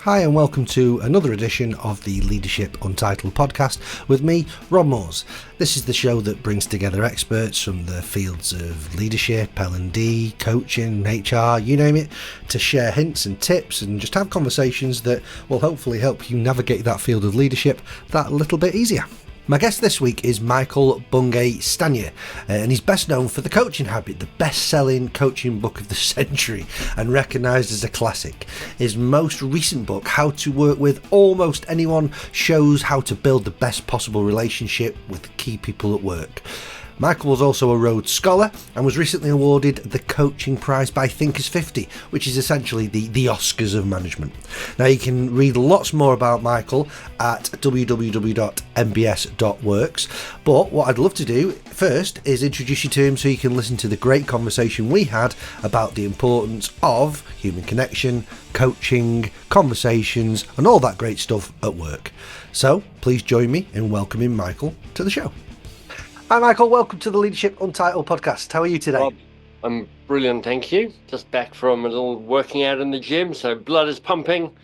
Hi and welcome to another edition of the Leadership Untitled podcast with me, Rob Moores. This is the show that brings together experts from the fields of leadership, L&D, coaching, HR, you name it, to share hints and tips and just have conversations that will hopefully help you navigate that field of leadership that little bit easier. My guest this week is Michael Bungay Stanier, and he's best known for The Coaching Habit, the best-selling coaching book of the century and recognised as a classic. His most recent book, How to Work with Almost Anyone, shows how to build the best possible relationship with key people at work. Michael was also a Rhodes Scholar and was recently awarded the Coaching Prize by Thinkers 50, which is essentially the Oscars of management. Now you can read lots more about Michael at www.mbs.works, but what I'd love to do first is introduce you to him so you can listen to the great conversation we had about the importance of human connection, coaching, conversations, and all that great stuff at work. So please join me in welcoming Michael to the show. Hi Michael, welcome to the Leadership Untitled podcast. How are you today? Rob, I'm brilliant, thank you. Just back from a little working out in the gym, so blood is pumping, and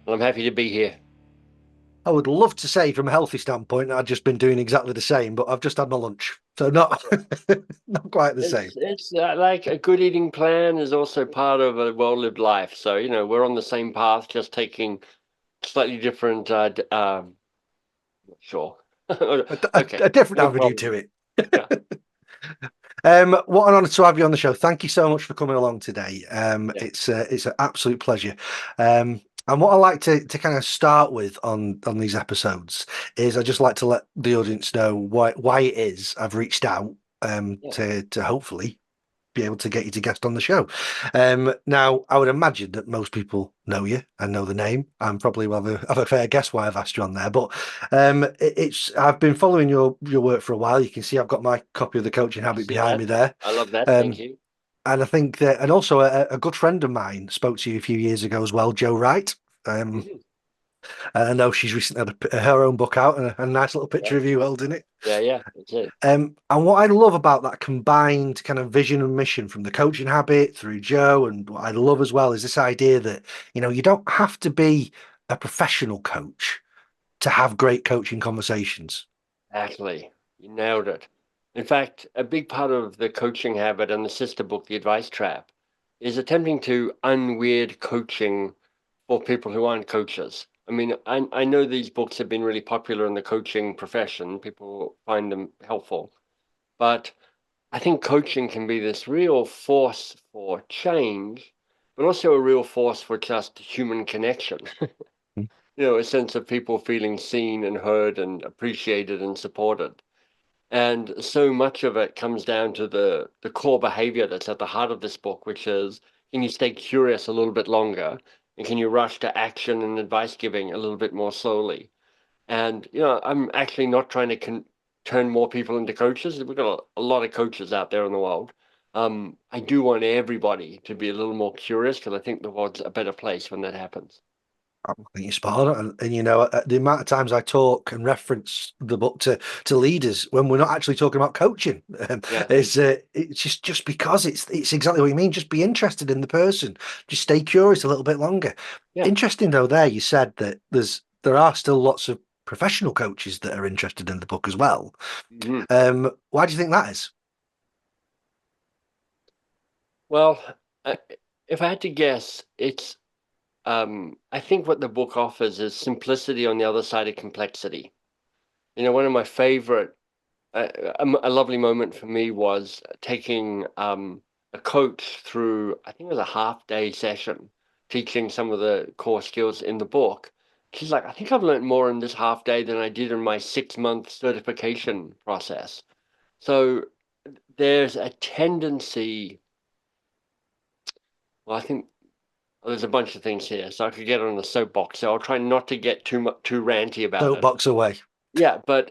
I'm happy to be here. I would love to say from a healthy standpoint I've just been doing exactly the same, but I've just had my lunch, so not quite the same. It's like a good eating plan is also part of a well-lived life. So, we're on the same path, just taking slightly different, sure. Okay, A different no avenue problem. to it. Yeah. What an honour to have you on the show. Thank you so much for coming along today. Yeah. It's an absolute pleasure. And what I like to kind of start with on these episodes is I just like to let the audience know why it is I've reached out to hopefully be able to get you to guest on the show. Now, I would imagine that most people know you and know the name and probably will have a fair guess why I've asked you on there. But I've been following your work for a while. You can see I've got my copy of The Coaching Habit behind me there. I love that. Thank you. And I think that, and also a good friend of mine spoke to you a few years ago as well, Jo Wright. And I know she's recently had her own book out and a nice little picture of you holding it. Yeah, that's it. And what I love about that combined kind of vision and mission from The Coaching Habit through Jo, and what I love as well is this idea that, you don't have to be a professional coach to have great coaching conversations. Exactly. You nailed it. In fact, a big part of The Coaching Habit and the sister book, The Advice Trap, is attempting to unweird coaching for people who aren't coaches. I mean, I know these books have been really popular in the coaching profession. People find them helpful. But I think coaching can be this real force for change, but also a real force for just human connection. A sense of people feeling seen and heard and appreciated and supported. And so much of it comes down to the core behavior that's at the heart of this book, which is, can you stay curious a little bit longer? And can you rush to action and advice giving a little bit more slowly? And, I'm actually not trying to turn more people into coaches. We've got a lot of coaches out there in the world. I do want everybody to be a little more curious because I think the world's a better place when that happens. I think you're spot on. And the amount of times I talk and reference the book to leaders when we're not actually talking about coaching, it's just because it's exactly what you mean. Just be interested in the person. Just stay curious a little bit longer. Yeah. Interesting though, there you said that there are still lots of professional coaches that are interested in the book as well. Mm-hmm. Why do you think that is? Well, if I had to guess, it's I think what the book offers is simplicity on the other side of complexity. One of my favorite, a lovely moment for me was taking a coach through, I think it was a half-day session, teaching some of the core skills in the book. She's like, I think I've learned more in this half day than I did in my 6-month certification process. So there's a tendency, well, I think there's a bunch of things here, so I could get on the soapbox. So I'll try not to get too ranty about it. Soapbox away. Yeah, but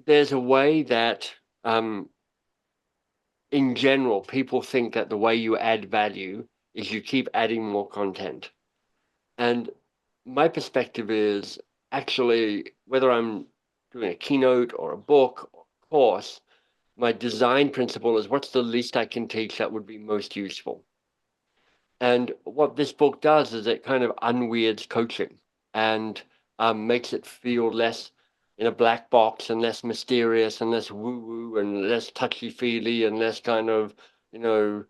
there's a way that, in general, people think that the way you add value is you keep adding more content. And my perspective is actually, whether I'm doing a keynote or a book or a course, my design principle is what's the least I can teach that would be most useful. And what this book does is it kind of unweirds coaching and makes it feel less in a black box and less mysterious and less woo-woo and less touchy-feely and less kind of, you know,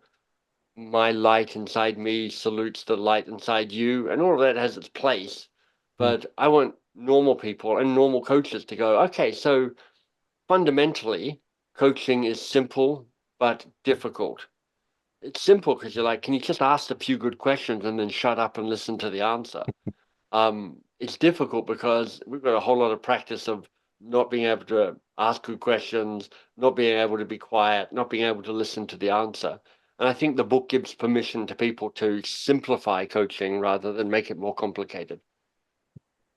my light inside me salutes the light inside you, and all of that has its place. Mm. But I want normal people and normal coaches to go, okay, so fundamentally, coaching is simple but difficult. It's simple because you're like, can you just ask a few good questions and then shut up and listen to the answer? It's difficult because we've got a whole lot of practice of not being able to ask good questions, not being able to be quiet, not being able to listen to the answer. And I think the book gives permission to people to simplify coaching rather than make it more complicated.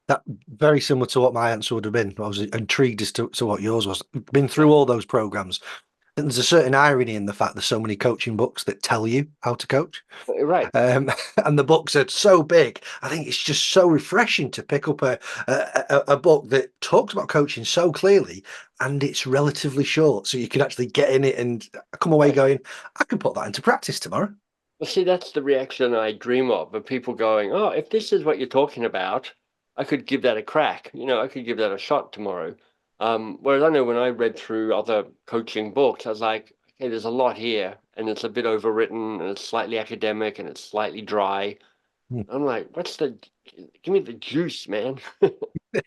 That very similar to what my answer would have been. I was intrigued as to what yours was. Been Yeah, through all those programs. And there's a certain irony in the fact there's so many coaching books that tell you how to coach. you're right. Um, and the books are so big. I think it's just so refreshing to pick up a book that talks about coaching so clearly, and it's relatively short, so you can actually get in it and come away Right. going, I can put that into practice tomorrow. Well, see, that's the reaction I dream of people going, oh, if this is what you're talking about, I could give that a crack. I could give that a shot tomorrow. Whereas I know when I read through other coaching books, I was like, okay, there's a lot here, and it's a bit overwritten, and it's slightly academic, and it's slightly dry. Hmm. I'm like, give me the juice, man.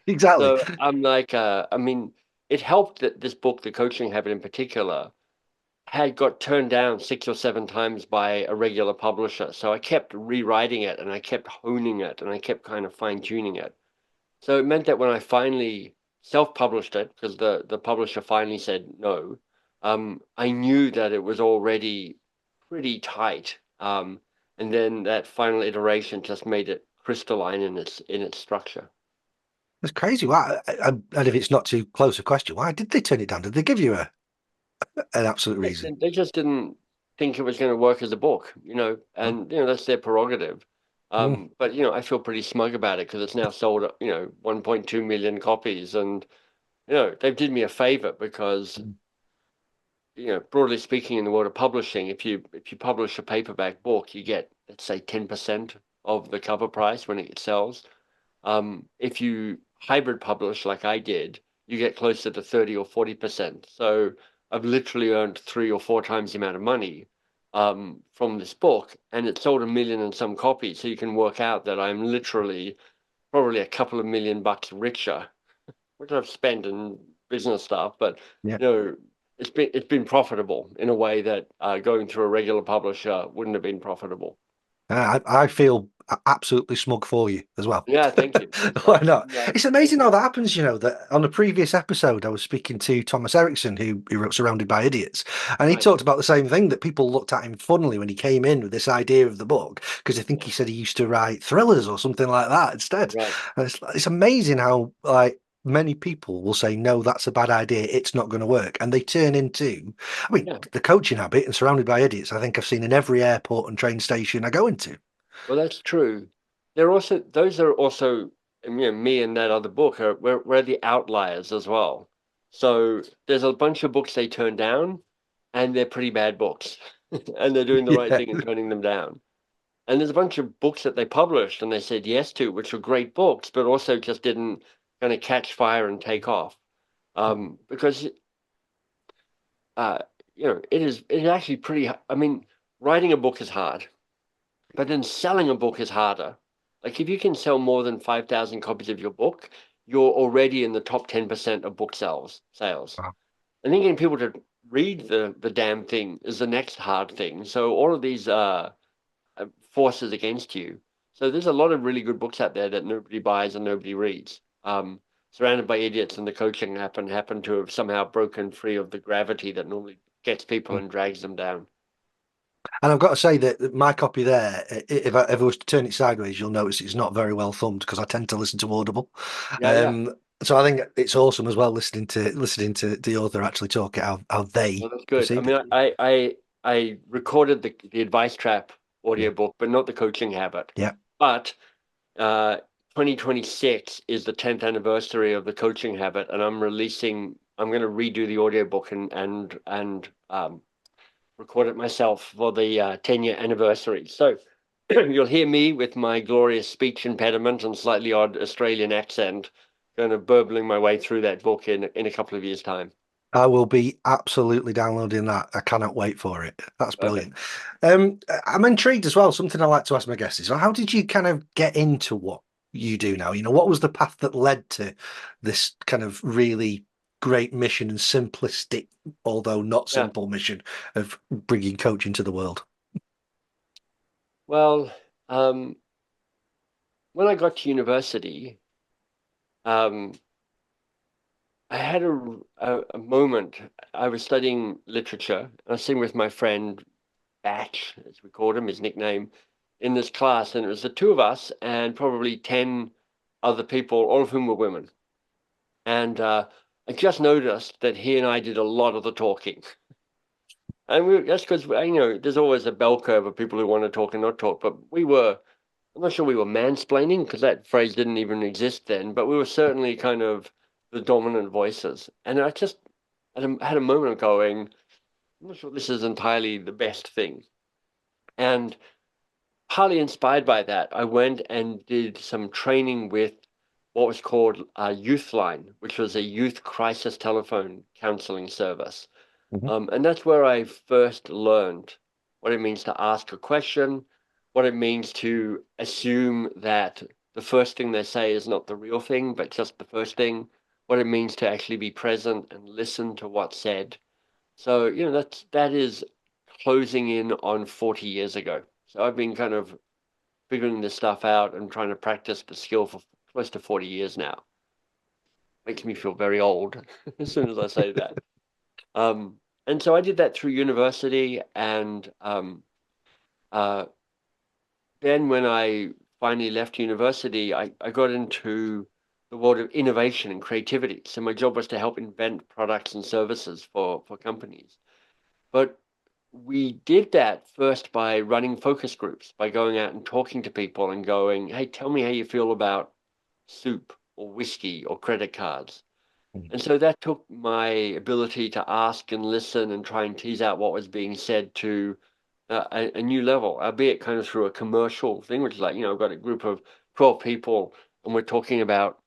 Exactly. So I'm like, I mean, it helped that this book, The Coaching Habit in particular, had got turned down 6 or 7 times by a regular publisher. So I kept rewriting it and I kept honing it and I kept kind of fine tuning it. So it meant that when I finally self-published it, because the publisher finally said no, I knew that it was already pretty tight. And then that final iteration just made it crystalline in its structure. It's crazy. Why? And if it's not too close a question, why did they turn it down? Did they give you an absolute reason? They just didn't think it was going to work as a book, Oh. and that's their prerogative. Hmm. But I feel pretty smug about it because it's now sold, 1.2 million copies, and they've did me a favor because broadly speaking, in the world of publishing, if you publish a paperback book, you get, let's say, 10% of the cover price when it sells. If you hybrid publish like I did, you get closer to 30 or 40%. So I've literally earned 3 or 4 times the amount of money from this book, and it sold 1 million and some copies. So you can work out that I'm literally probably a couple of $1 million richer, which I've spent in business stuff. But Yeah. you know, it's been profitable in a way that going through a regular publisher wouldn't have been profitable. I feel absolutely smug for you as well. Yeah, thank you. Why not? Like, It's thank amazing how you. that happens, that on a previous episode, I was speaking to Thomas Erickson, who wrote Surrounded by Idiots, and he Right. talked about the same thing that people looked at him funnily when he came in with this idea of the book, because I think Yeah. he said he used to write thrillers or something like that instead. Right. And it's amazing how, like, many people will say, no, that's a bad idea, it's not going to work. And they turn into, I mean, Yeah. the Coaching Habit and Surrounded by Idiots, I think I've seen in every airport and train station I go into. Well, that's true. Those are also, me and that other book we're the outliers as well. So there's a bunch of books they turn down, and they're pretty bad books, and they're doing the right Yeah. thing and turning them down. And there's a bunch of books that they published and they said yes to, which were great books, but also just didn't kind of catch fire and take off. Because uh, it is actually pretty. I mean, writing a book is hard. But then selling a book is harder. Like if you can sell more than 5,000 copies of your book, you're already in the top 10% of book sales. Wow. And then getting people to read the damn thing is the next hard thing. So all of these forces against you. So there's a lot of really good books out there that nobody buys and nobody reads. Surrounded by Idiots and the Coaching happen to have somehow broken free of the gravity that normally gets people and drags them down. And I've got to say that my copy there, if I ever was to turn it sideways, you'll notice it's not very well thumbed because I tend to listen to Audible. Yeah, yeah. So I think it's awesome as well listening to the author actually talk it how they Well, that's good. I perceive it. mean, I recorded the Advice Trap Yeah, audiobook, but not the Coaching Habit. yeah. But uh, 2026 is the 10th anniversary of the Coaching Habit, and I'm going to redo the audiobook and record it myself for the 10-year anniversary. So you'll hear me with my glorious speech impediment and slightly odd Australian accent, kind of burbling my way through that book in a couple of years' time. I will be absolutely downloading that. I cannot wait for it. That's brilliant. Perfect. I'm intrigued as well. Something I like to ask my guests is, well, how did you kind of get into what you do now? What was the path that led to this kind of really great mission and simplistic, although not Yeah. simple mission of bringing coaching to the world? Well, um, when I got to university, um, I had a moment. I was studying literature. I was sitting with my friend Batch, as we called him, his nickname, in this class, and it was the two of us and probably 10 other people, all of whom were women. And I just noticed that he and I did a lot of the talking. And that's because, there's always a bell curve of people who want to talk and not talk. But I'm not sure we were mansplaining because that phrase didn't even exist then, but we were certainly kind of the dominant voices. And I just had a moment of going, I'm not sure this is entirely the best thing. And partly inspired by that, I went and did some training with what was called a Youth Line, which was a youth crisis telephone counseling service. Mhm. And that's where I first learned what it means to ask a question, what it means to assume that the first thing they say is not the real thing, but just the first thing, what it means to actually be present and listen to what's said. So, that is closing in on 40 years ago. So I've been kind of figuring this stuff out and trying to practice the skill for close to 40 years now. Makes me feel very old as soon as I say that. And so I did that through university, and uh, then when I finally left university, I got into the world of innovation and creativity. So my job was to help invent products and services for companies. But we did that first by running focus groups, by going out and talking to people and going, hey, tell me how you feel about soup or whiskey or credit cards. And so that took my ability to ask and listen and try and tease out what was being said to a new level, albeit kind of through a commercial thing, which is like, I've got a group of 12 people and we're talking about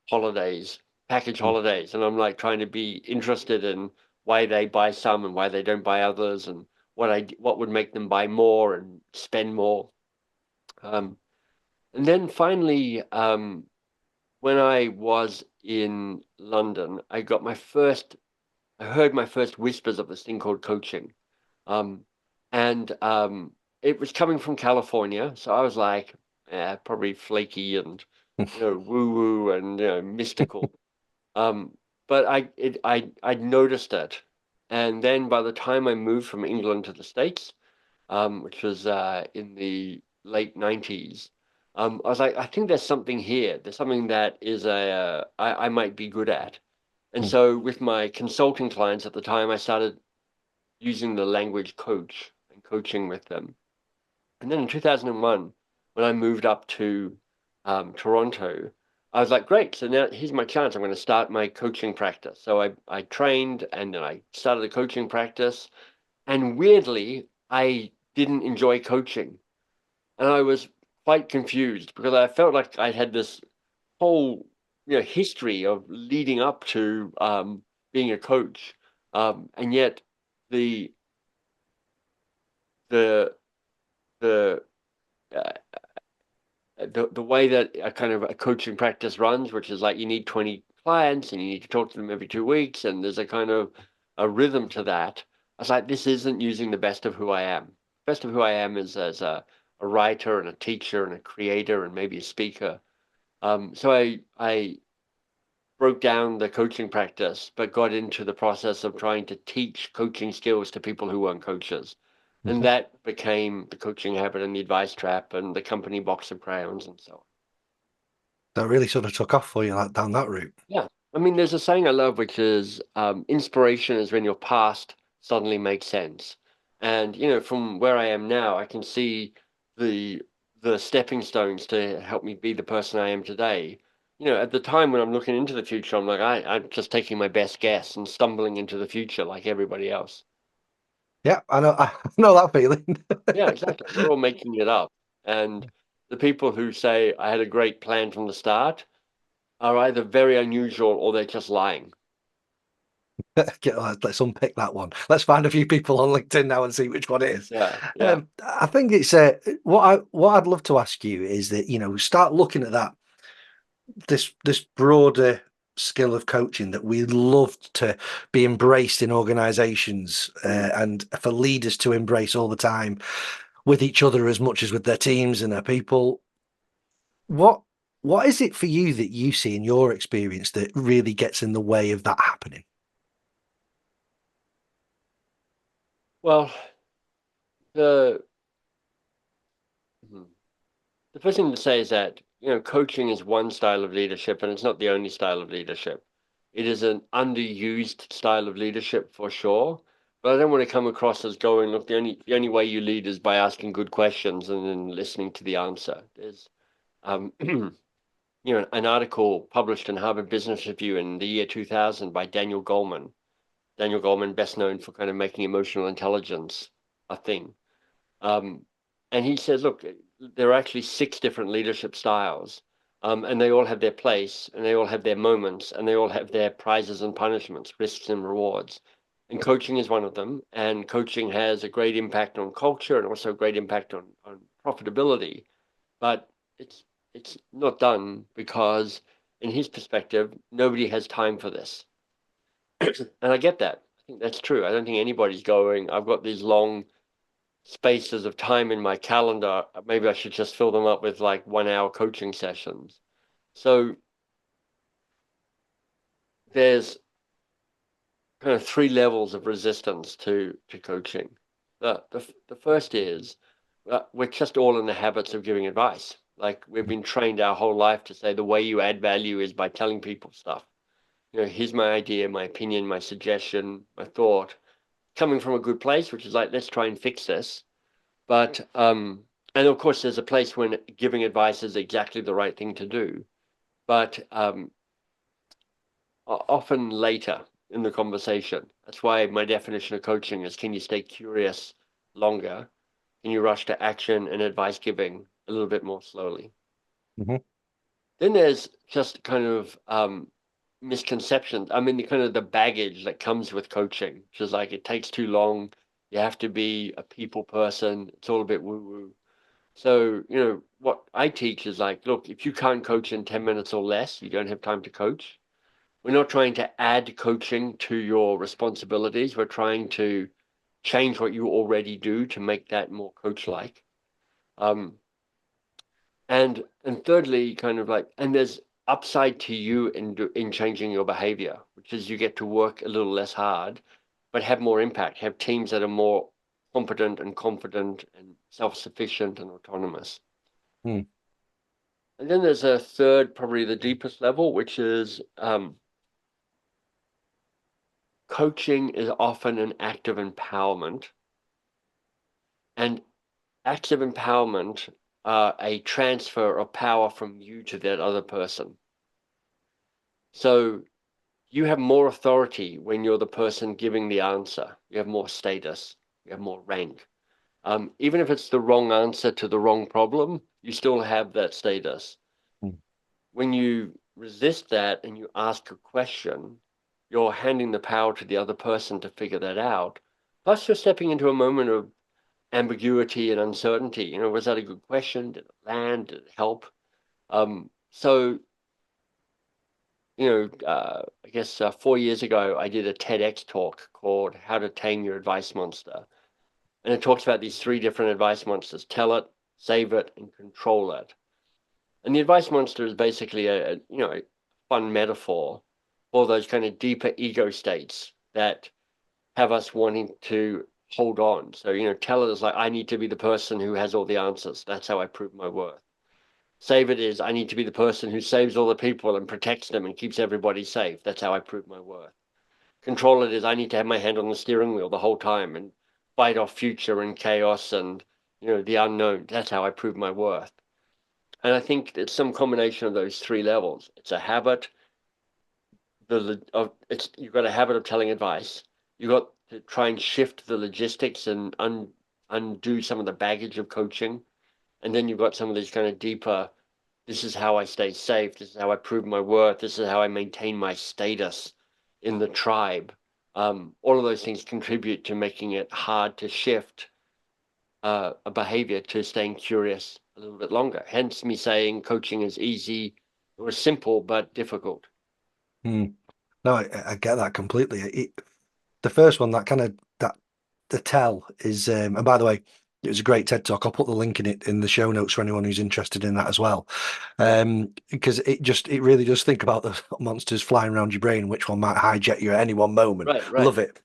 holidays, package holidays. And I'm like trying to be interested in why they buy some and why they don't buy others and what would make them buy more and spend more. Um, and then finally, when I was in London, I heard my first whispers of this thing called coaching. Um, and it was coming from California. So I was like, probably flaky and, woo woo and, mystical. Um, but I noticed it. And then by the time I moved from England to the States, which was in the late 90s, I was like, I think there's something here. There's something that is I might be good at. And so with my consulting clients at the time, I started using the language coach and coaching with them. And then in 2001, when I moved up to Toronto, I was like, great. So now here's my chance. I'm going to start my coaching practice. So I trained and then I started a coaching practice. And weirdly, I didn't enjoy coaching. And I was quite confused because I felt like I had this whole history of leading up to being a coach, and yet the the the uh, the way that a kind of a coaching practice runs, which is like you need 20 clients and you need to talk to them every 2 weeks, and there's a kind of a rhythm to that. I was like, this isn't using the best of who I am. Best of who I am is as a writer and a teacher and a creator and maybe a speaker. So I broke down the coaching practice, but got into the process of trying to teach coaching skills to people who weren't coaches. And Mhm. that became the coaching habit and the advice trap and the company box of crayons and so on. That really sort of took off for you, like down that route. Yeah. I mean, there's a saying I love, which is inspiration is when your past suddenly makes sense. And, from where I am now, I can see the the stepping stones to help me be the person I am today. At the time when I'm looking into the future, I'm like, I'm just taking my best guess and stumbling into the future like everybody else. Yeah, I know. I know that feeling. Yeah, exactly. We're all making it up. And the people who say, I had a great plan from the start, are either very unusual or they're just lying. Let's unpick that one. Let's find a few people on LinkedIn now and see which one it is. Yeah, yeah. I think it's what I'd love to ask you is that, you know, start looking at that this broader skill of coaching that we love to be embraced in organizations, and for leaders to embrace all the time with each other as much as with their teams and their people. What what is it for you that you see in your experience that really gets in the way of that happening? Well, the hmm, the first thing to say is that, coaching is one style of leadership, and it's not the only style of leadership. It is an underused style of leadership for sure. But I don't want to come across as going, look, the only way you lead is by asking good questions and then listening to the answer. There's an article published in Harvard Business Review in the year 2000 by Daniel Goleman. Daniel Goleman, best known for kind of making emotional intelligence a thing. Um, and he says, look, there are actually 6 different leadership styles, and they all have their place, and they all have their moments, and they all have their prizes and punishments, risks and rewards. And coaching is one of them. And coaching has a great impact on culture and also a great impact on profitability. But it's not done because, in his perspective, nobody has time for this. And I get that. I think that's true. I don't think anybody's going, I've got these long spaces of time in my calendar. Maybe I should just fill them up with like 1 hour coaching sessions. So there's kind of 3 levels of resistance to coaching. The first is we're just all in the habits of giving advice. Like we've been trained our whole life to say the way you add value is by telling people stuff. Here's my idea, my opinion, my suggestion, my thought, coming from a good place, which is like, let's try and fix this. But and of course, there's a place when giving advice is exactly the right thing to do. But often later in the conversation. That's why my definition of coaching is, can you stay curious longer? Can you rush to action and advice giving a little bit more slowly? Mhm. Then there's just kind of misconceptions. I mean, the kind of the baggage that comes with coaching, which is like it takes too long. You have to be a people person. It's all a bit woo woo. So, what I teach is like, look, if you can't coach in 10 minutes or less, you don't have time to coach. We're not trying to add coaching to your responsibilities. We're trying to change what you already do to make that more coach-like. Um, and thirdly, kind of like, and there's upside to you in changing your behavior, which is you get to work a little less hard, but have more impact, have teams that are more competent and confident and self-sufficient and autonomous. Mm. And then there's a third, probably the deepest level, which is coaching is often an act of empowerment, and acts of empowerment are a transfer of power from you to that other person. So you have more authority when you're the person giving the answer. You have more status, you have more rank. Even if it's the wrong answer to the wrong problem, you still have that status. Mm. When you resist that and you ask a question, you're handing the power to the other person to figure that out. Plus, you're stepping into a moment of ambiguity and uncertainty. Was that a good question? Did it land? Did it help? So, I guess 4 years ago, I did a TEDx talk called How to Tame Your Advice Monster. And it talks about these 3 different advice monsters: tell it, save it, and control it. And the advice monster is basically a fun metaphor for those kind of deeper ego states that have us wanting to hold on. So, tell it is like, I need to be the person who has all the answers. That's how I prove my worth. Save it is, I need to be the person who saves all the people and protects them and keeps everybody safe. That's how I prove my worth. Control it is, I need to have my hand on the steering wheel the whole time and fight off future and chaos and, the unknown. That's how I prove my worth. And I think it's some combination of those 3 levels. It's a habit. You've got a habit of telling advice. You've got to try and shift the logistics and undo some of the baggage of coaching. And then you've got some of these kind of deeper, this is how I stay safe, this is how I prove my worth, this is how I maintain my status in the tribe. All of those things contribute to making it hard to shift a behavior to staying curious a little bit longer. Hence me saying coaching is easy or simple but difficult. Hmm. No, I get that completely. The first one, that kind of that the tell is, and by the way, it was a great TED talk. I'll put the link in it in the show notes for anyone who's interested in that as well. Right, Because it really does think about the monsters flying around your brain, which one might hijack you at any one moment. right, right. Love it.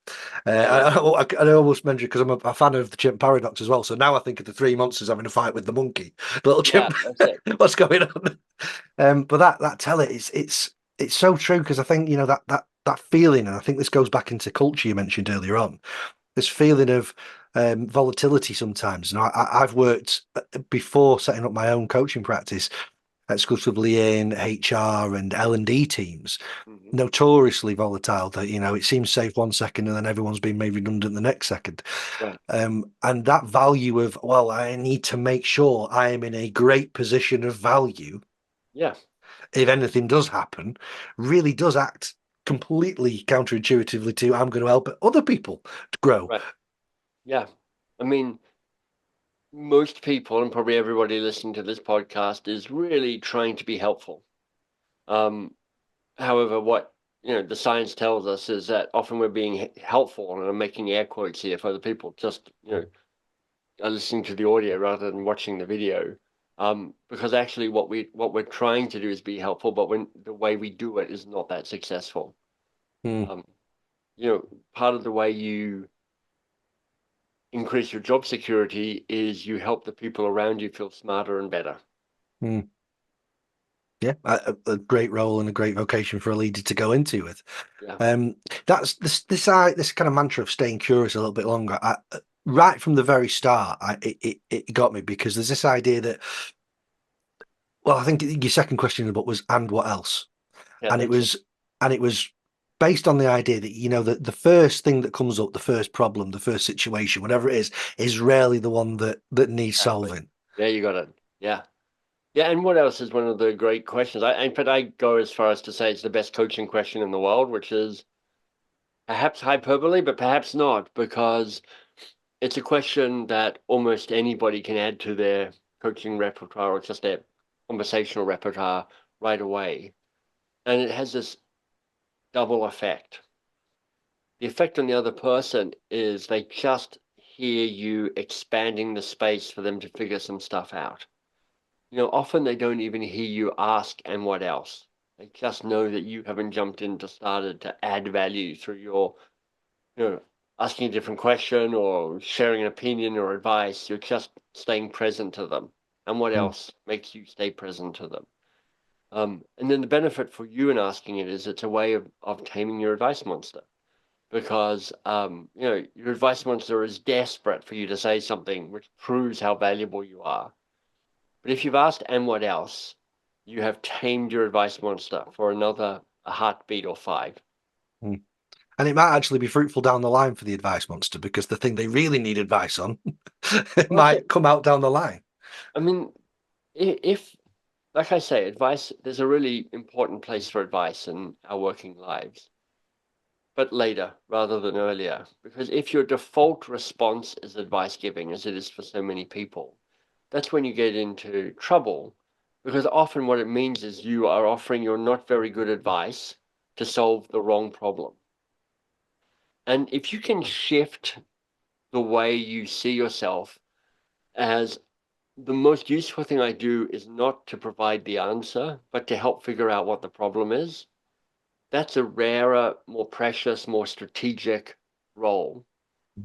Yeah, yeah, I almost mentioned, because I'm a fan of the chimp paradox as well. So now I think of the three monsters having a fight with the monkey. The little yeah, chimp, that's it. what's going on? But that tell it's so true, because I think, that feeling, and I think this goes back into culture you mentioned earlier on. This feeling of volatility sometimes. I've worked before setting up my own coaching practice exclusively in HR and L&D teams, Hmm. notoriously volatile. That it seems safe one second and then everyone's being made redundant the next second. Right. And that value of, well, I need to make sure I am in a great position of value Yeah, if anything does happen, really does act completely counterintuitively to, I'm going to help other people to grow. right. Yeah. I mean, most people and probably everybody listening to this podcast is really trying to be helpful. Um, However, what the science tells us is that often we're being helpful, and I'm making air quotes here for the people just are listening to the audio rather than watching the video. Because actually, what we're trying to do is be helpful, but when the way we do it is not that successful. Mm, Um, Part of the way you increase your job security is you help the people around you feel smarter and better. mm. Yeah, a great role and a great vocation for a leader to go into with. Yeah, Um, that's this kind of mantra of staying curious a little bit longer. Right from the very start, it got me, because there's this idea that, well, I think your second question in the book was, and what else? yeah, And it that's it. was, and it was based on the idea that, that the first thing that comes up, the first problem, the first situation, whatever it is rarely the one that needs Exactly. solving. Yeah, you got it. Yeah. Yeah, and what else is one of the great questions? In fact, I go as far as to say it's the best coaching question in the world, which is perhaps hyperbole, but perhaps not, because it's a question that almost anybody can add to their coaching repertoire or just their conversational repertoire right away. And it has this double effect. The effect on the other person is they just hear you expanding the space for them to figure some stuff out. Often they don't even hear you ask, and what else? They just know that you haven't jumped in to started to add value through your, you know, asking a different question or sharing an opinion or advice. You're just staying present to them. And what Mm, else makes you stay present to them? And then the benefit for you in asking it is it's a way of taming your advice monster, because your advice monster is desperate for you to say something which proves how valuable you are. But if you've asked, and what else, you have tamed your advice monster for another a heartbeat or five. mm. And it might actually be fruitful down the line for the advice monster, because the thing they really need advice on it Well, that's it. might come out down the line. I mean, if, like I say, advice, there's a really important place for advice in our working lives, but later rather than earlier. Because if your default response is advice giving, as it is for so many people, that's when you get into trouble. Because often what it means is you are offering your not very good advice to solve the wrong problem. And if you can shift the way you see yourself as the most useful thing I do is not to provide the answer, but to help figure out what the problem is, that's a rarer, more precious, more strategic role.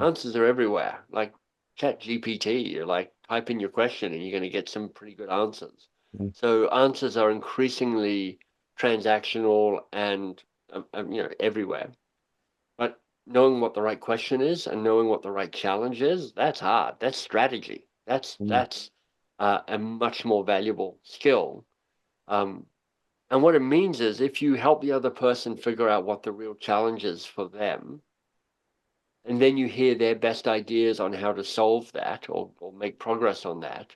Answers are everywhere. Like Chat GPT, you're like type in your question and you're going to get some pretty good answers. Mm, So answers are increasingly transactional and everywhere. But knowing what the right question is and knowing what the right challenge is, that's hard. That's strategy. That's mm, that's a much more valuable skill. Um, and what it means is if you help the other person figure out what the real challenge is for them, and then you hear their best ideas on how to solve that or make progress on that,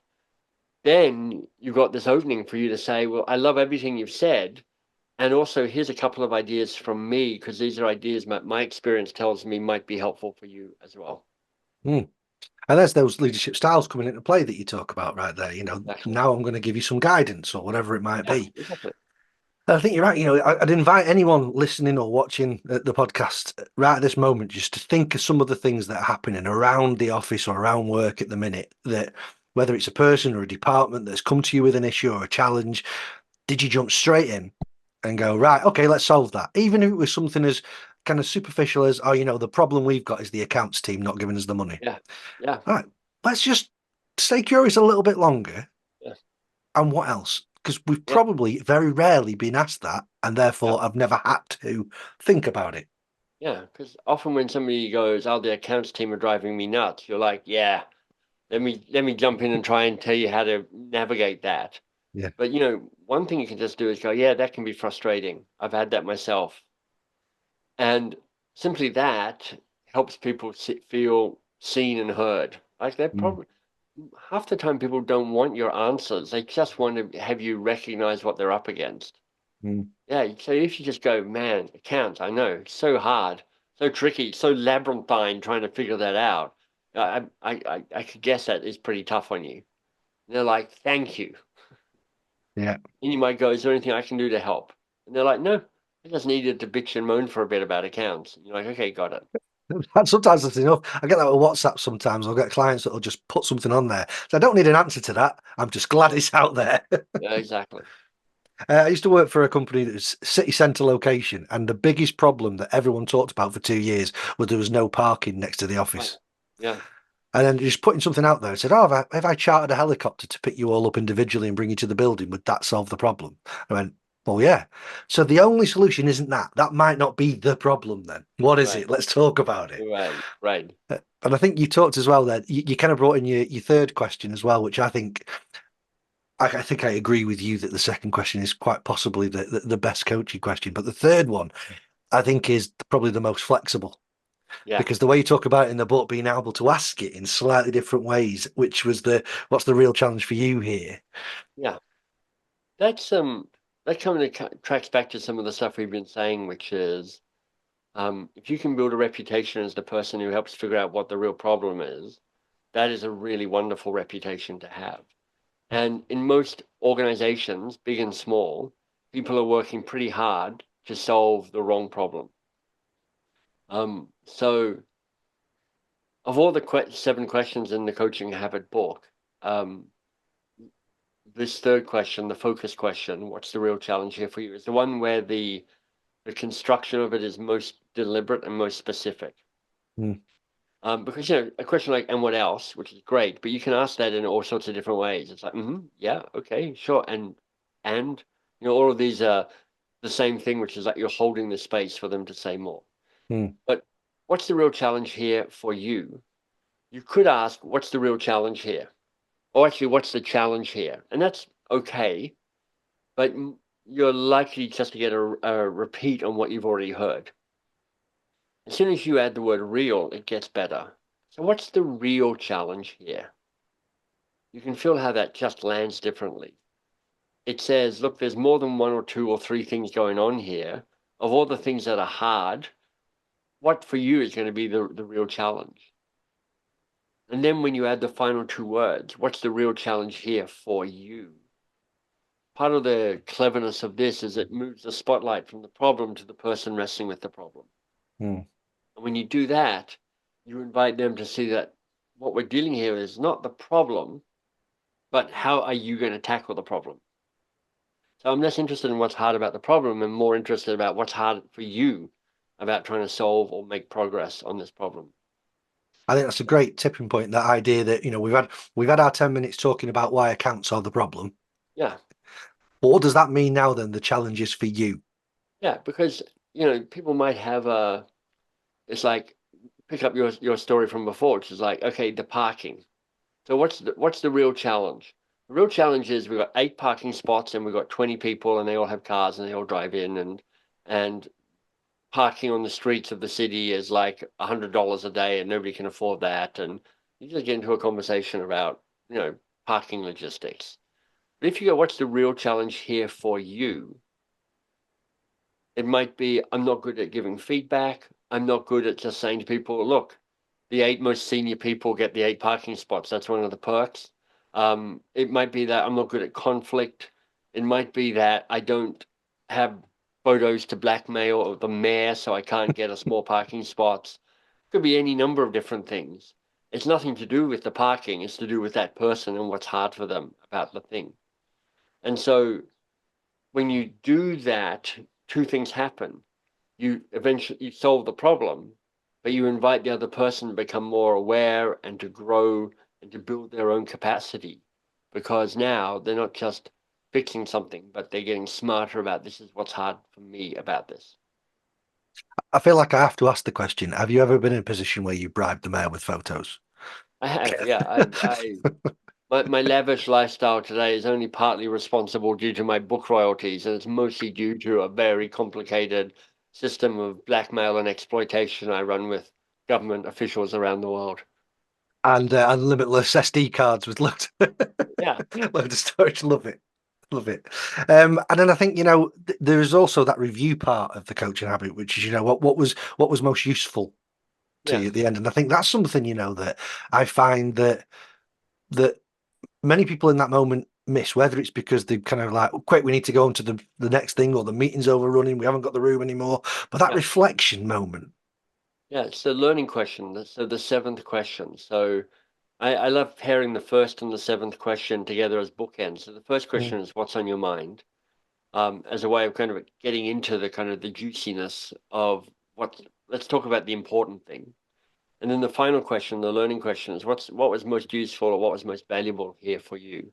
then you've got this opening for you to say, well, I love everything you've said. And also, here's a couple of ideas from me, because these are ideas my experience tells me might be helpful for you as well. Mm. And there's those leadership styles coming into play that you talk about right there. Exactly. Now I'm going to give you some guidance or whatever it might Yeah, be. exactly. I think you're right. I'd invite anyone listening or watching the podcast right at this moment just to think of some of the things that are happening around the office or around work at the minute, that whether it's a person or a department that's come to you with an issue or a challenge, did you jump straight in and go, right, okay, let's solve that? Even if it was something as kind of superficial as, oh, the problem we've got is the accounts team not giving us the money. Yeah. Yeah. All right, let's just stay curious a little bit longer. Yeah. And what else? Because we've Yeah. probably very rarely been asked that, and Yeah. therefore I've never had to think about it. Yeah. Because often when somebody goes, oh, the accounts team are driving me nuts, you're like, yeah, let me jump in and try and tell you how to navigate that. Yeah. But one thing you can just do is go, yeah, that can be frustrating. I've had that myself. And simply that helps people feel seen and heard. Like they're Mm, probably half the time people don't want your answers. They just want to have you recognize what they're up against. mm, Yeah. So if you just go, man, accounts, I know, it's so hard, so tricky, so labyrinthine trying to figure that out. I could guess that is pretty tough on you. And they're like, thank you. yeah. And you might go, is there anything I can do to help? And they're like, no, I just needed to bitch and moan for a bit about accounts. And you're like, okay, got it. And sometimes that's enough. I get that with WhatsApp sometimes. I'll get clients that'll just put something on there. So I don't need an answer to that. I'm just glad it's out there. Yeah, exactly. I used to work for a company that was city centre location, and the biggest problem that everyone talked about for 2 years was there was no parking next to the Right. office. Yeah. And then just putting something out there and said, oh, have I chartered a helicopter to pick you all up individually and bring you to the building? Would that solve the problem? I went, well, yeah. So the only solution isn't that. That might not be the problem then. What is Right. it? Let's talk about it. Right. Right. And I think you talked as well there. You kind of brought in your third question as well, which I think I agree with you that the second question is quite possibly the best coaching question. But the third one, I think, is probably the most flexible, Yeah. because the way you talk about it in the book, being able to ask it in slightly different ways, which was what's the real challenge for you here? Yeah. That's that kind of tracks back to some of the stuff we've been saying, which is if you can build a reputation as the person who helps figure out what the real problem is, that is a really wonderful reputation to have. And in most organizations, big and small, people are working pretty hard to solve the wrong problem. So of all the 7 questions in the Coaching Habit book, this third question, the focus question, what's the real challenge here for you, is the one where the construction of it is most deliberate and most specific. Mm, Because a question like "and what else," which is great, but you can ask that in all sorts of different ways. It's like, yeah, okay, sure, and all of these are the same thing, which is like you're holding the space for them to say more. mm, But what's the real challenge here for you? You could ask, what's the real challenge here? Or actually, what's the challenge here? And that's okay, but you're likely just to get a repeat on what you've already heard. As soon as you add the word real, it gets better. So what's the real challenge here? You can feel how that just lands differently. It says, look, there's more than 1 or 2 or 3 things going on here. Of all the things that are hard, what for you is going to be the real challenge? And then when you add the final 2 words, what's the real challenge here for you? Part of the cleverness of this is it moves the spotlight from the problem to the person wrestling with the problem. mm. And when you do that, you invite them to see that what we're dealing here is not the problem, but how are you going to tackle the problem? So I'm less interested in what's hard about the problem and more interested about what's hard for you about trying to solve or make progress on this problem. I think that's a great tipping point. That idea that we've had our 10 minutes talking about why accounts are the problem. Yeah. But what does that mean now? Then the challenge is for you. Yeah. Because, people might have it's like pick up your story from before, which is like, okay, the parking. So what's the real challenge? The real challenge is we've got 8 parking spots and we've got 20 people and they all have cars and they all drive in and parking on the streets of the city is like $100 a day and nobody can afford that. And you just get into a conversation about, parking logistics. But if you go, what's the real challenge here for you? It might be, I'm not good at giving feedback. I'm not good at just saying to people, look, the 8 most senior people get the 8 parking spots. That's one of the perks. It might be that I'm not good at conflict. It might be that I don't have photos to blackmail the mayor, so I can't get us more parking spots. Could be any number of different things. It's nothing to do with the parking. It's to do with that person and what's hard for them about the thing. And so when you do that, 2 things happen. You eventually solve the problem, but you invite the other person to become more aware and to grow and to build their own capacity, because now they're not just fixing something, but they're getting smarter about this is what's hard for me about this. I feel like I have to ask the question: have you ever been in a position where you bribed the mayor with photos? I have, yeah. My lavish lifestyle today is only partly responsible due to my book royalties, and it's mostly due to a very complicated system of blackmail and exploitation I run with government officials around the world. And limitless SD cards with loads, Yeah, loads of storage. Love it. Love it. And then I think, there is also that review part of the coaching habit, which is, what was most useful to yeah, you at the end. And I think that's something, that I find that many people in that moment miss, whether it's because they kind of like, quick, we need to go on to the next thing, or the meeting's overrunning, we haven't got the room anymore. But that yeah, reflection moment. yeah. It's the learning question. So the 7th question. So I love pairing the first and the 7th question together as bookends. So the first Mm, question is what's on your mind, as a way of kind of getting into the kind of the juiciness of what. Let's talk about the important thing. And then the final question, the learning question, is what was most useful or what was most valuable here for you?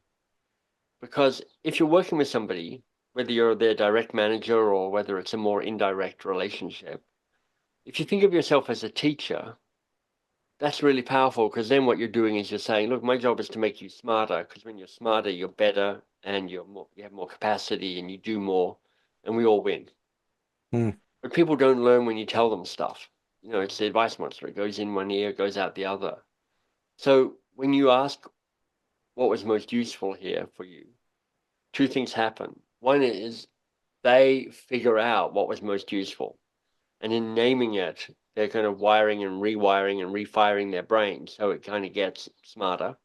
Because if you're working with somebody, whether you're their direct manager or whether it's a more indirect relationship, if you think of yourself as a teacher, that's really powerful, because then what you're doing is you're saying, look, my job is to make you smarter, because when you're smarter, you're better and you have more capacity and you do more and we all win. mm, But people don't learn when you tell them stuff. It's the advice monster. It goes in one ear, goes out the other. So when you ask what was most useful here for you, 2 things happen. One is they figure out what was most useful. And in naming it, they're kind of wiring and rewiring and refiring their brain so it kind of gets smarter.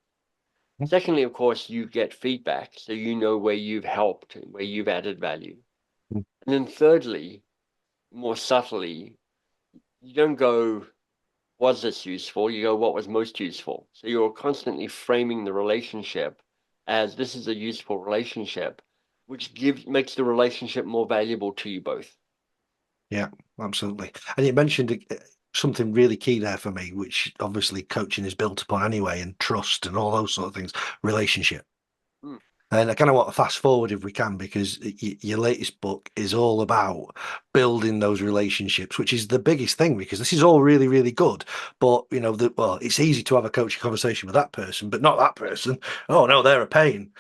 mm, Secondly, of course, you get feedback, so you know where you've helped and where you've added value. mm. And then thirdly, more subtly, you don't go, was this useful? You go, what was most useful? So you're constantly framing the relationship as this is a useful relationship, which makes the relationship more valuable to you both. Yeah, absolutely. And you mentioned something really key there for me, which obviously coaching is built upon anyway, and trust and all those sort of things, relationship. Mm. And I kind of want to fast forward if we can, because your latest book is all about building those relationships, which is the biggest thing, because this is all really, really good. But, it's easy to have a coaching conversation with that person, but not that person. Oh, no, they're a pain.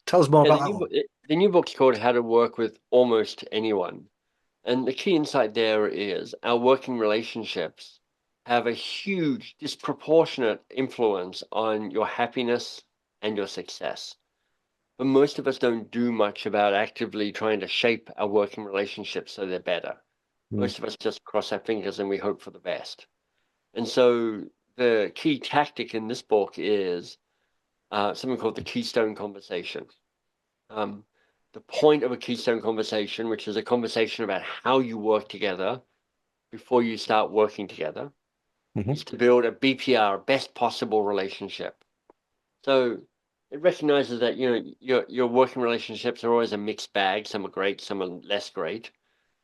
Tell us more Yeah, about that one. the new book's called How to Work with Almost Anyone. And the key insight there is our working relationships have a huge, disproportionate influence on your happiness and your success. But most of us don't do much about actively trying to shape our working relationships so they're better. Mm, Most of us just cross our fingers and we hope for the best. And so the key tactic in this book is something called the Keystone Conversation. Um, the point of a Keystone Conversation, which is a conversation about how you work together before you start working together, mhm. is to build a BPR, best possible relationship. So it recognizes that your working relationships are always a mixed bag. Some are great, some are less great.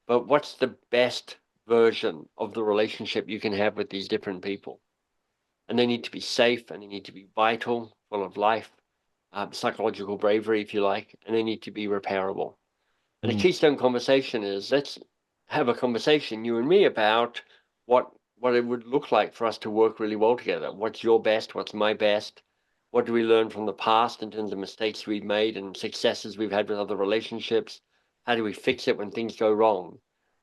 But what's the best version of the relationship you can have with these different people? And they need to be safe, and they need to be vital, full of life, psychological bravery, if you like, and they need to be repairable. And a Mm, keystone conversation is, let's have a conversation, you and me, about what what it would look like for us to work really well together. What's your best? What's my best? What do we learn from the past in terms of mistakes we've made and successes we've had with other relationships? How do we fix it when things go wrong?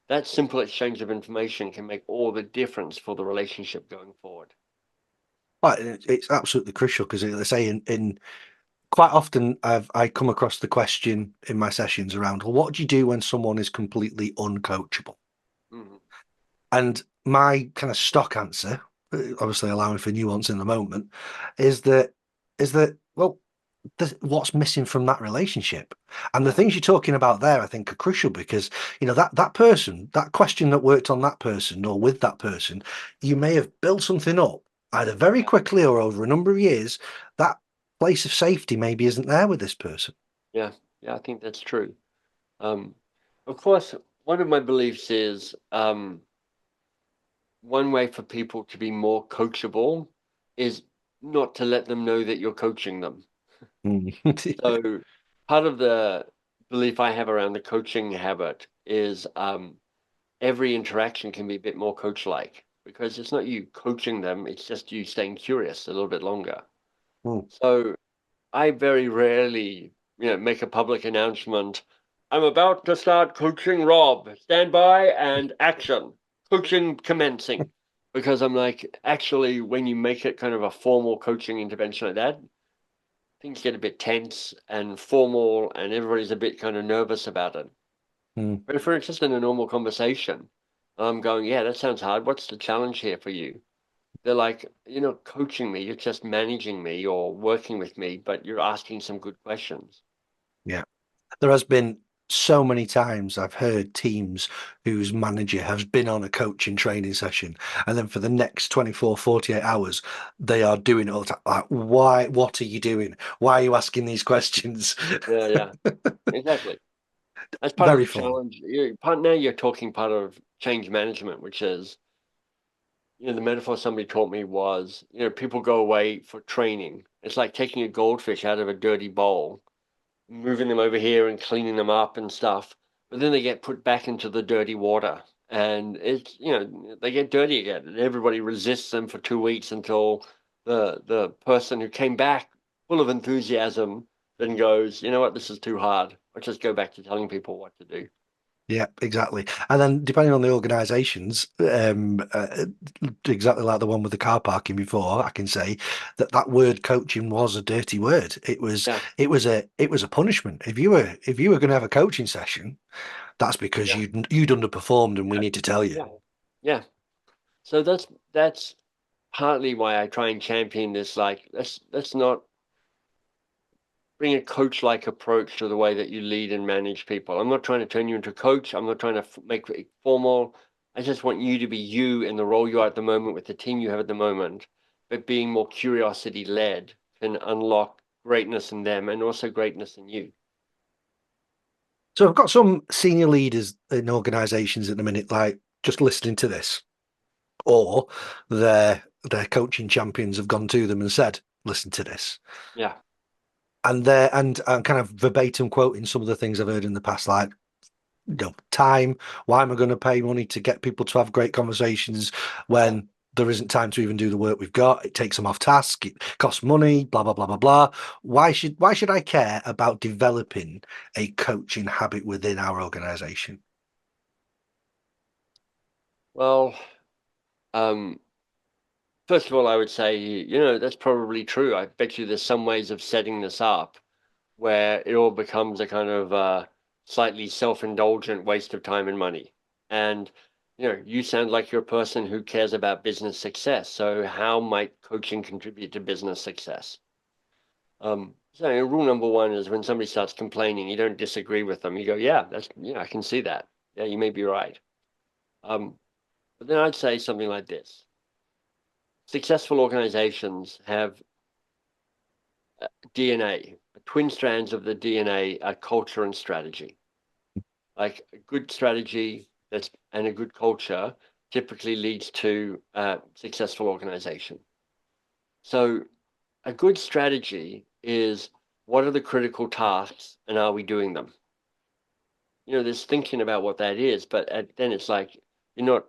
That simple exchange of information can make all the difference for the relationship going forward. But it's absolutely crucial because they say in quite often I come across the question in my sessions around, well, what do you do when someone is completely uncoachable? Mhm. And my kind of stock answer, obviously allowing for nuance in the moment, is that well, what's missing from that relationship? And the Yeah, things you're talking about there, I think, are crucial because that person, that question that worked on that person or with that person, you may have built something up either very yeah, quickly or over a number of years. That place of safety maybe isn't there with this person. yeah, yeah. I think that's true. Um, of course, one of my beliefs is one way for people to be more coachable is not to let them know that you're coaching them. Mm. So part of the belief I have around the coaching habit is every interaction can be a bit more coach-like because it's not you coaching them, it's just you staying curious a little bit longer. Mm. So I very rarely, make a public announcement. I'm about to start coaching Rob. Stand by and action. Coaching commencing. Because I'm like, actually, when you make it kind of a formal coaching intervention like that, things get a bit tense and formal, and everybody's a bit kind of nervous about it. Mm. But if we're just in a normal conversation, I'm going, yeah, that sounds hard. What's the challenge here for you? They're like, you're not coaching me, you're just managing me or working with me, but you're asking some good questions. Yeah. There has been so many times I've heard teams whose manager has been on a coaching training session and then for the next 24, 48 hours they are doing it all the time. Like, why, what are you doing? Why are you asking these questions? Yeah, yeah, exactly. That's part of Very the formal. challenge. Part now you're talking part of change management, which is, the metaphor somebody taught me was, people go away for training. It's like taking a goldfish out of a dirty bowl, moving them over here and cleaning them up and stuff. But then they get put back into the dirty water and they get dirty again. And everybody resists them for 2 weeks until the person who came back full of enthusiasm then goes, you know what, this is too hard. Let's just go back to telling people what to do. Yeah, exactly. And then depending on the organizations, exactly like the one with the car parking before, I can say that word coaching was a dirty word. Yeah, It was a punishment. If you were going to have a coaching session, that's because yeah, you'd underperformed and we need to tell you. yeah, yeah. So that's partly why I try and champion this. Like, let's not bring a coach-like approach to the way that you lead and manage people. I'm not trying to turn you into a coach. I'm not trying to make it formal. I just want you to be you in the role you are at the moment with the team you have at the moment. But being more curiosity-led can unlock greatness in them and also greatness in you. So I've got some senior leaders in organizations at the minute, like just listening to this, or their coaching champions have gone to them and said, listen to this. Yeah, And I'm kind of verbatim quoting some of the things I've heard in the past, like, time. Why am I going to pay money to get people to have great conversations yeah. when there isn't time to even do the work we've got? It takes them off task. It costs money. Blah blah blah blah blah. Why should I care about developing a coaching habit within our organization? Well, um, first of all, I would say, that's probably true. I bet you there's some ways of setting this up where it all becomes a kind of slightly self-indulgent waste of time and money. And you sound like you're a person who cares about business success. So how might coaching contribute to business success? So rule number one is when somebody starts complaining, you don't disagree with them. You go, yeah, I can see that. Yeah, you may be right. Um, but then I'd say something like this. Successful organizations have DNA, twin strands of the DNA are culture and strategy. Like a good strategy and a good culture typically leads to a successful organization. So a good strategy is what are the critical tasks and are we doing them? There's thinking about what that is, but then it's like you're not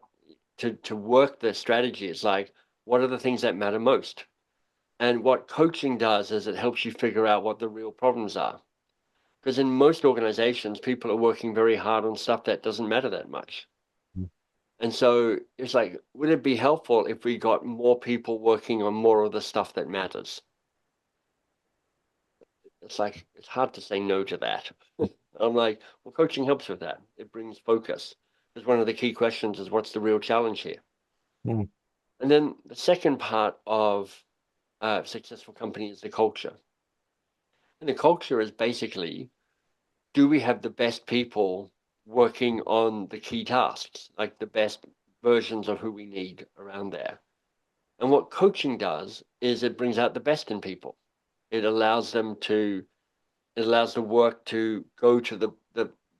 to work the strategy. It's like what are the things that matter most? And what coaching does is it helps you figure out what the real problems are. Because in most organizations, people are working very hard on stuff that doesn't matter that much. And so it's like, would it be helpful if we got more people working on more of the stuff that matters? It's like, it's hard to say no to that. I'm like, well, coaching helps with that. It brings focus. Because one of the key questions is, what's the real challenge here? Mm. And then the second part of successful company is the culture. And the culture is basically, do we have the best people working on the key tasks, like the best versions of who we need around there? And what coaching does is it brings out the best in people. It allows them to, it allows the work to go to the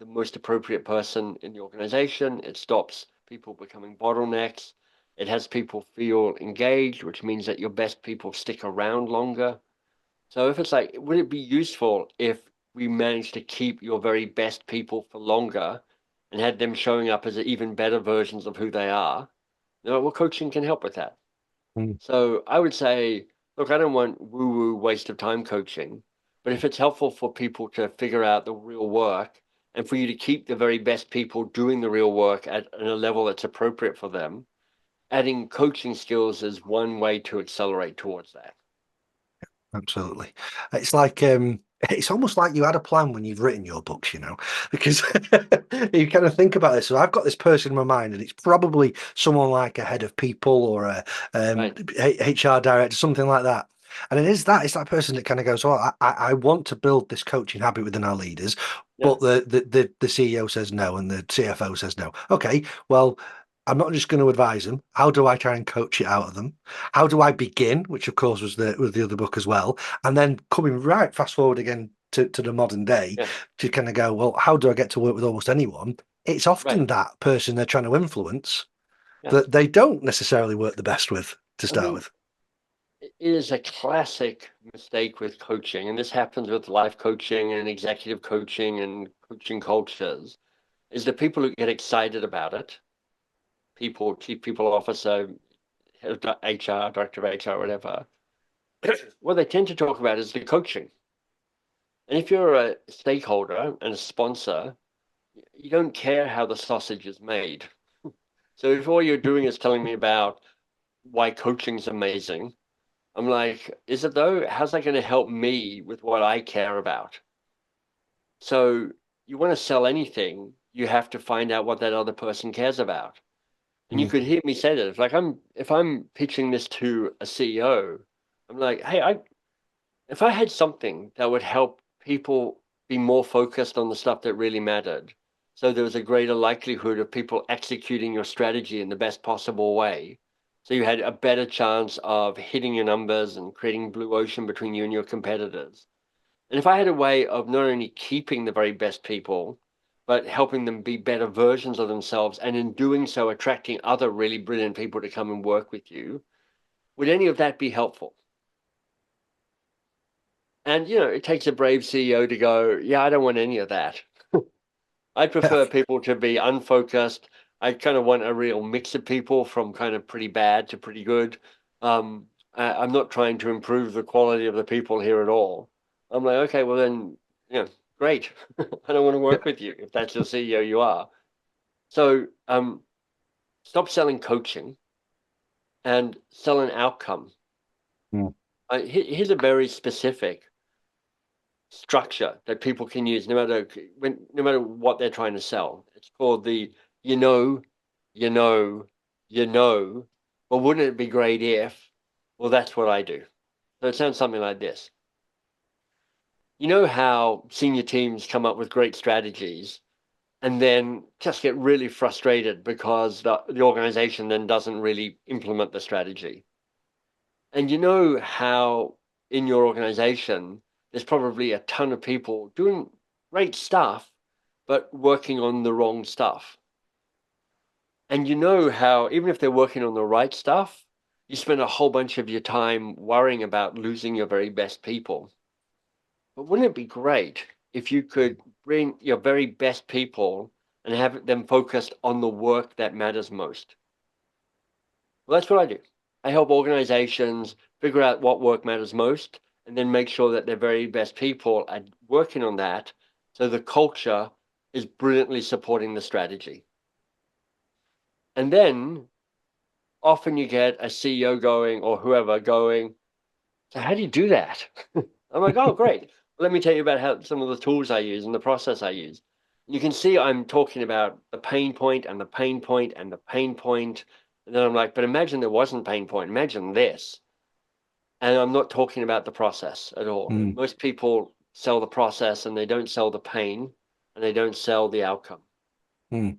most appropriate person in the organization. It stops people becoming bottlenecks. It has people feel engaged, which means that your best people stick around longer. So if it's like, would it be useful if we managed to keep your very best people for longer and had them showing up as even better versions of who they are? Well, coaching can help with that. Mm. So I would say, look, I don't want woo-woo waste of time coaching, but if it's helpful for people to figure out the real work and for you to keep the very best people doing the real work at a level that's appropriate for them, adding coaching skills is one way to accelerate towards that. Absolutely. It's like it's almost like you had a plan when you've written your books, because you kind of think about this. So I've got this person in my mind, and it's probably someone like a head of people or a Right. HR director, something like that. And it's that person that kind of goes, well, I want to build this coaching habit within our leaders, Yeah. but the CEO says no and the CFO says no. Okay, well, I'm not just going to advise them. How do I try and coach it out of them? How do I begin? Which of course was the other book as well. And then coming right fast forward again to the modern day Yeah. to kind of go, well, how do I get to work with almost anyone? It's Right. often that person they're trying to influence Yeah. that they don't necessarily work the best with to I start mean, with. it is a classic mistake with coaching, and this happens with life coaching and executive coaching and coaching cultures, is the people who get excited about it, people, chief people officer, head of HR, director of HR, whatever, what they tend to talk about is the coaching. And if you're a stakeholder and a sponsor, you don't care how the sausage is made. So if all you're doing is telling me about why coaching's amazing, I'm like, is it though? How's that going to help me with what I care about? So you want to sell anything, you have to find out what that other person cares about. And you Mm, could hear me say that. If I'm pitching this to a CEO, I'm like, hey, if I had something that would help people be more focused on the stuff that really mattered, so there was a greater likelihood of people executing your strategy in the best possible way. So you had a better chance of hitting your numbers and creating blue ocean between you and your competitors. And if I had a way of not only keeping the very best people, but helping them be better versions of themselves, and in doing so, attracting other really brilliant people to come and work with you, would any of that be helpful? And, it takes a brave CEO to go, yeah, I don't want any of that. I yeah, prefer people to be unfocused. I kind of want a real mix of people from kind of pretty bad to pretty good. I'm not trying to improve the quality of the people here at all. I'm like, okay, well then, great. I don't want to yeah. work with you if that's your CEO you are. So stop selling coaching and sell an outcome. Mm, Here's a very specific structure that people can use no matter what they're trying to sell. It's called the you know, you know, you know. Well, wouldn't it be great if? Well, that's what I do. So it sounds something like this. You know how senior teams come up with great strategies and then just get really frustrated because the organization then doesn't really implement the strategy. And you know how in your organization, there's probably a ton of people doing great stuff, but working on the wrong stuff. And you know how, even if they're working on the right stuff, you spend a whole bunch of your time worrying about losing your very best people. But wouldn't it be great if you could bring your very best people and have them focused on the work that matters most? Well, that's what I do. I help organizations figure out what work matters most and then make sure that their very best people are working on that so the culture is brilliantly supporting the strategy. And then often you get a CEO going or whoever going, so how do you do that? I'm like, oh, great. Let me tell you about how some of the tools I use and the process I use. You can see I'm talking about the pain point and the pain point and the pain point. And then I'm like, but imagine there wasn't pain point. Imagine this. And I'm not talking about the process at all. Mm. Most people sell the process and they don't sell the pain and they don't sell the outcome. Mm.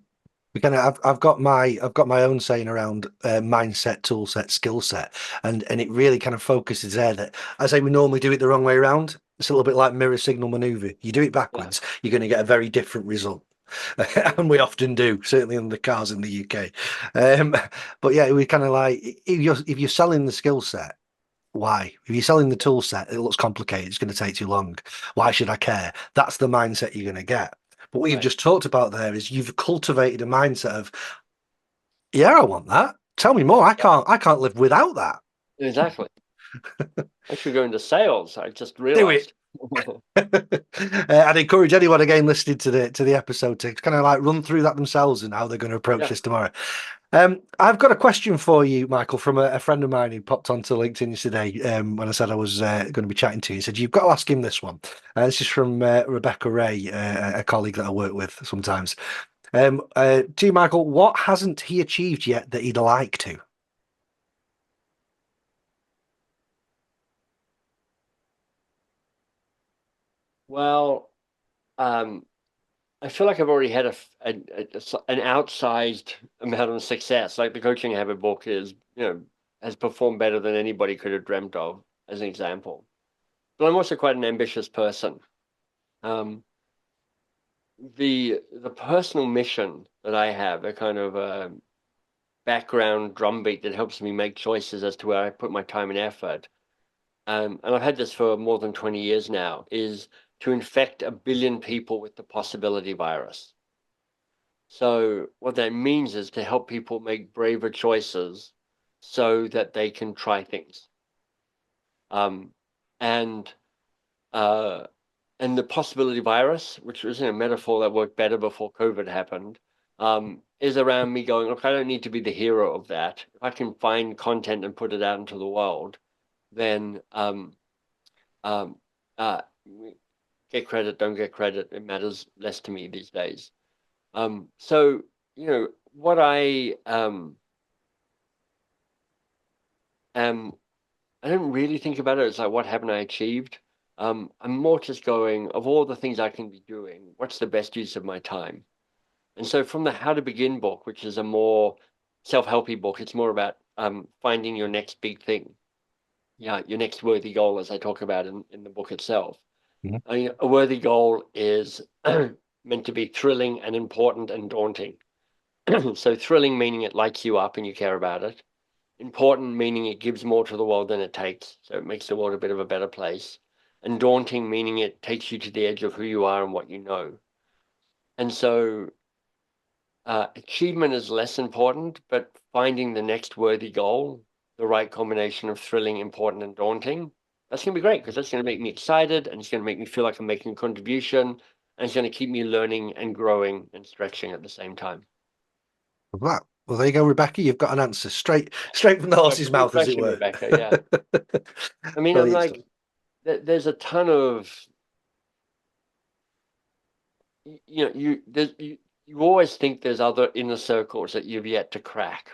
I've got my own saying around mindset, tool set, skill set, and it really kind of focuses there that I say we normally do it the wrong way around. It's a little bit like mirror signal maneuver. You do it backwards, you're going to get a very different result. And we often do, certainly on the cars in the UK. But yeah, we kind of like if you're selling the skill set, why? If you're selling the tool set, it looks complicated. It's going to take too long. Why should I care? That's the mindset you're going to get. But what you've Right. just talked about there is you've cultivated a mindset of, yeah, I want that. Tell me more. I can't live without that. Exactly. I should go into sales. I just Do it. realized. I'd encourage anyone again listening to the episode to kind of like run through that themselves and how they're going to approach Yeah. this tomorrow. I've got a question for you, Michael, from a friend of mine who popped onto LinkedIn yesterday when I said I was going to be chatting to you. He said, you've got to ask him this one. This is from Rebecca Ray, a colleague that I work with sometimes. To you, Michael, what hasn't he achieved yet that he'd like to? Well, I feel like I've already had an outsized amount of success. Like the Coaching Habit book is, has performed better than anybody could have dreamt of, as an example. But I'm also quite an ambitious person. Um, the personal mission that I have, a kind of a background drumbeat that helps me make choices as to where I put my time and effort. And I've had this for more than 20 years now, is to infect 1 billion people with the possibility virus. So what that means is to help people make braver choices so that they can try things. Um, and uh, and the possibility virus, which was a metaphor that worked better before COVID happened, is around me going, look, I don't need to be the hero of that. If I can find content and put it out into the world, then um, uh, get credit, don't get credit. It matters less to me these days. So, what I don't really think about it as like, what haven't I achieved? I'm more just going, of all the things I can be doing, what's the best use of my time? And so from the How to Begin book, which is a more self-helpy book, it's more about finding your next big thing. Yeah, your next worthy goal, as I talk about in the book itself. Mhm. I mean, a worthy goal is meant to be thrilling and important and daunting. So thrilling meaning it lights you up and you care about it. Important meaning it gives more to the world than it takes, so it makes the world a bit of a better place. And daunting meaning it takes you to the edge of who you are and what you know. And so achievement is less important, but finding the next worthy goal, the right combination of thrilling, important, and daunting, that's going to be great because that's going to make me excited and it's going to make me feel like I'm making a contribution and it's going to keep me learning and growing and stretching at the same time. Well, well, there you go, Rebecca. You've got an answer straight from the horse's Good mouth, as it question, were. Rebecca. Yeah. I mean, I'm Brilliant stuff. like, there's a ton of, you always think there's other inner circles that you've yet to crack,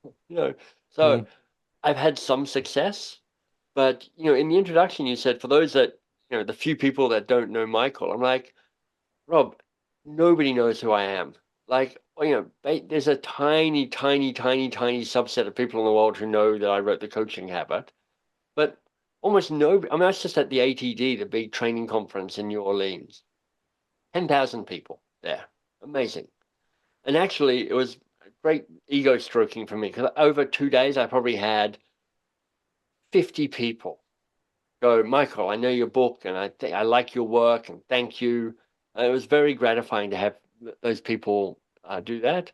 you know. So Mm, I've had some success. But in the introduction, you said for those that the few people that don't know Michael, I'm like, Rob, nobody knows who I am. Like, there's a tiny, tiny, tiny, tiny subset of people in the world who know that I wrote the Coaching Habit, but almost nobody. I mean, I was just at the ATD, the big training conference in New Orleans, 10,000 people there, amazing. And actually, it was great ego stroking for me because over 2 days, I probably had 50 people go, Michael, I know your book and I like your work and thank you. It was very gratifying to have those people do that.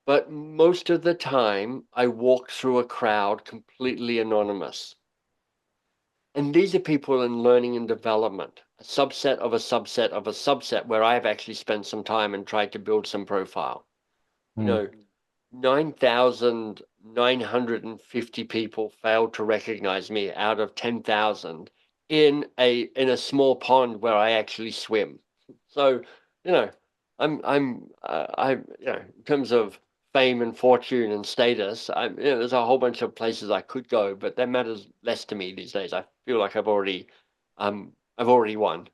But most of the time, I walked through a crowd completely anonymous. And these are people in learning and development, a subset of a subset of a subset where I've actually spent some time and tried to build some profile. You mm, know, 9,950 people failed to recognize me out of 10,000 in a small pond where I actually swim. So, in terms of fame and fortune and status, there's a whole bunch of places I could go, but that matters less to me these days. I feel like I've already won.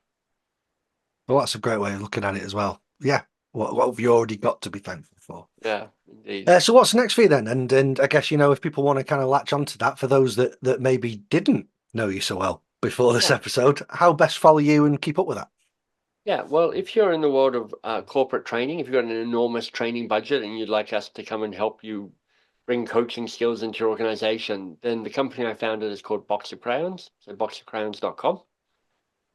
Well, that's a great way of looking at it as well. Yeah. What have you already got to be thankful for? Yeah, indeed. So what's next for you then? And I guess, if people want to kind of latch onto that, for those that maybe didn't know you so well before this episode, how best follow you and keep up with that? Yeah, well, if you're in the world of corporate training, if you've got an enormous training budget and you'd like us to come and help you bring coaching skills into your organization, then the company I founded is called Box of Crayons, so boxofcrayons.com.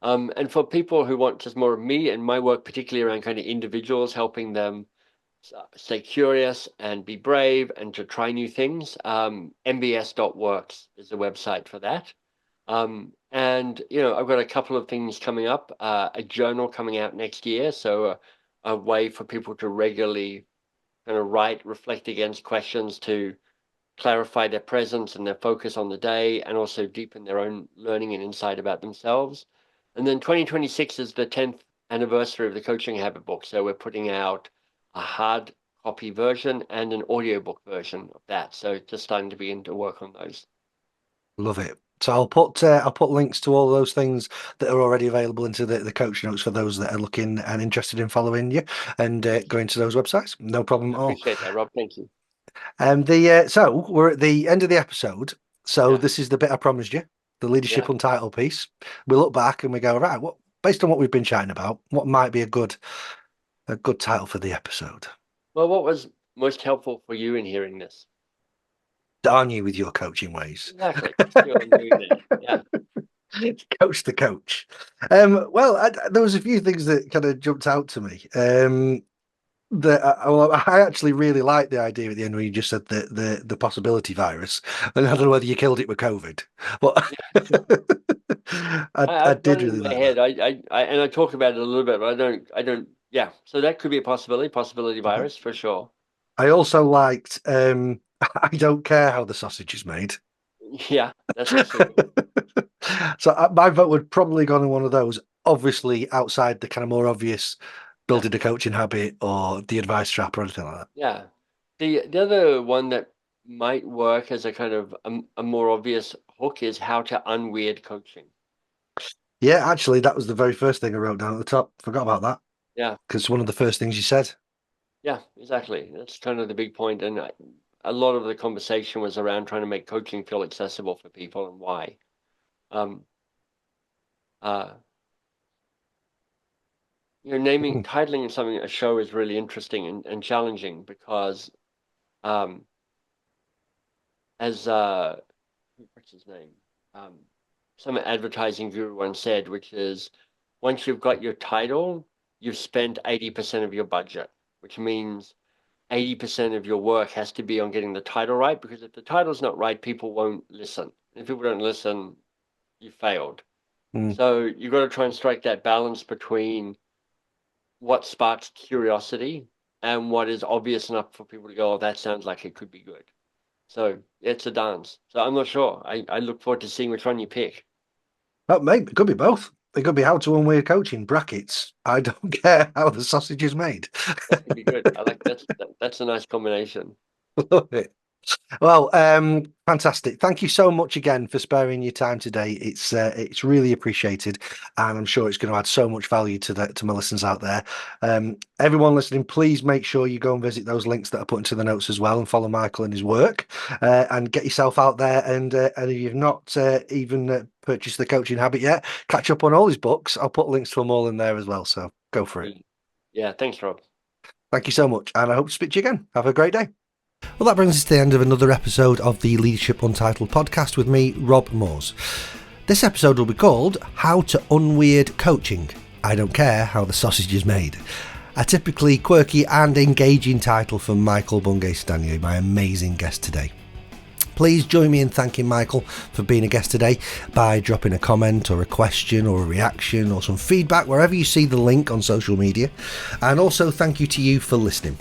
And for people who want just more of me and my work, particularly around kind of individuals, helping them stay curious and be brave and to try new things, mbs.works is the website for that. And I've got a couple of things coming up, a journal coming out next year, so a way for people to regularly kind of write, reflect against questions to clarify their presence and their focus on the day, and also deepen their own learning and insight about themselves. And then 2026 is the 10th anniversary of the Coaching Habit book, so we're putting out a hard copy version and an audiobook version of that. So just starting to begin to work on those. Love it. So I'll put links to all those things that are already available into the coach notes for those that are looking and interested in following you and going to those websites. No problem at all. Appreciate that, Rob. Thank you. So we're at the end of the episode. So this is the bit I promised you, the leadership untitled piece. We look back and we go, right, based on what we've been chatting about, what might be a good title for the episode? Well, what was most helpful for you in hearing this? Darn you with your coaching ways. Exactly. See what I'm doing there. Yeah. Coach the coach. Well, there was a few things that kind of jumped out to me. I actually really liked the idea at the end when you just said the possibility virus, and I don't know whether you killed it with COVID, but I did really like head. I talked about it a little bit, but I don't. Yeah, so that could be a possibility virus for sure. I also liked. I don't care how the sausage is made. Yeah, that's also good. So my vote would probably go on one of those. Obviously, outside the kind of more obvious building a coaching habit or the advice trap or anything like that. Yeah, the other one that might work as a kind of a more obvious hook is how to unweird coaching. Yeah, actually, that was the very first thing I wrote down at the top. Forgot about that. Yeah, because one of the first things you said. Yeah, exactly. That's kind of the big point, and a lot of the conversation was around trying to make coaching feel accessible for people and why. Titling something a show is really interesting and challenging because, as what's his name? Some advertising guru once said, which is, once you've got your title, you've spent 80% of your budget, which means 80% of your work has to be on getting the title right, because if the title's not right, people won't listen. If people don't listen, you failed. So you've got to try and strike that balance between what sparks curiosity and what is obvious enough for people to go, oh, that sounds like it could be good. So it's a dance. So I'm not sure. I look forward to seeing which one you pick. Oh, maybe it could be both. It could be how to unweird coaching brackets. I don't care how the sausage is made. That could be good. I like that's a nice combination. Love it. Well, fantastic. Thank you so much again for sparing your time today. It's really appreciated, and I'm sure it's going to add so much value to my listeners out there. Everyone listening, please make sure you go and visit those links that I put into the notes as well, and follow Michael and his work, and get yourself out there. And if you've not even purchased the Coaching Habit yet, catch up on all his books. I'll put links to them all in there as well. So go for it. Yeah, thanks, Rob. Thank you so much, and I hope to speak to you again. Have a great day. Well, that brings us to the end of another episode of the Leadership Untitled podcast with me, Rob Moores. This episode will be called How to Unweird Coaching. I don't care how the sausage is made. A typically quirky and engaging title from Michael Bungay Stanier, my amazing guest today. Please join me in thanking Michael for being a guest today by dropping a comment or a question or a reaction or some feedback wherever you see the link on social media. And also thank you to you for listening.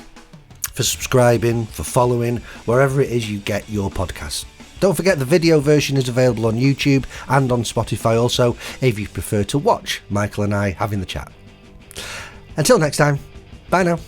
for subscribing, for following, wherever it is you get your podcasts. Don't forget the video version is available on YouTube and on Spotify also, if you prefer to watch Michael and I having the chat. Until next time, bye now.